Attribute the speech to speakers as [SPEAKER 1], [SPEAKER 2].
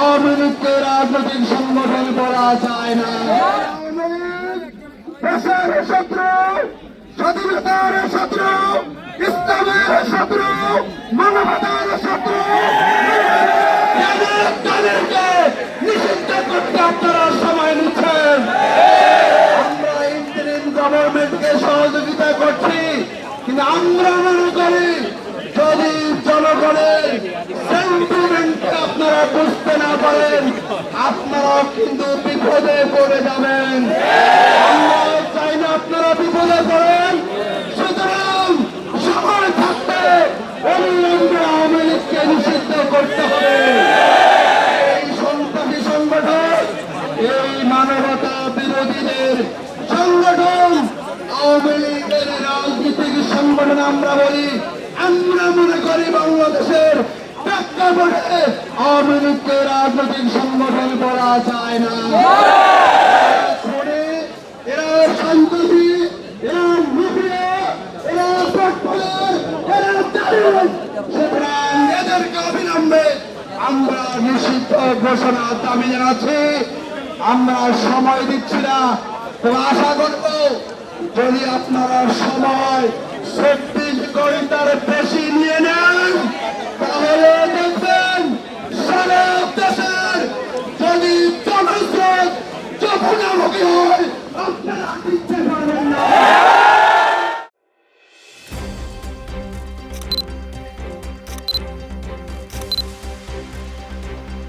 [SPEAKER 1] আওয়ামী লীগকে রাজনৈতিক সংগঠন বলা যায় না। দেশের শত্রু, স্বাধীনতার শত্রু, ইসলামের শত্রু, মানবতার শত্রু, তাদেরকে নিষিদ্ধ করতে আপনারা সময় নিচ্ছেন। আমরা ইন্টারিম গভর্নমেন্টকে সহযোগিতা করছি, কিন্তু আমরা মনে করি যদি জনগণের সেন্টিমেন্টকে আপনারা বুঝতে না পারেন, আপনারাও কিন্তু বিপদে পড়ে যাবেন। আমরা চাই না আপনারা বিপদে পড়েন। সুতরাং সময় থাকতে অবিলম্বে আওয়ামী লীগকে নিষিদ্ধ করতে হবে। এই সন্ত্রাসী সংগঠন, এই মানবতা বিরোধীদের সংগঠন আওয়ামী লীগের রাজনীতিক সংগঠন আমরা বলি। আমরা মনে করি বাংলাদেশের প্রেক্ষাপটে আওয়ামী লীগকে রাজনৈতিক সংগঠন বলা যায় না। এরা সন্ত্রাসী, এরা মুখিয়া, এরা পটফলার, এরা দালাল। সুতরাং এদেরকে অবিলম্বে আমরা নিষিদ্ধ ঘোষণার দাবি জানাচ্ছি। আমরা সময় দিচ্ছি না, তবে আশা করব যদি আপনারা সময়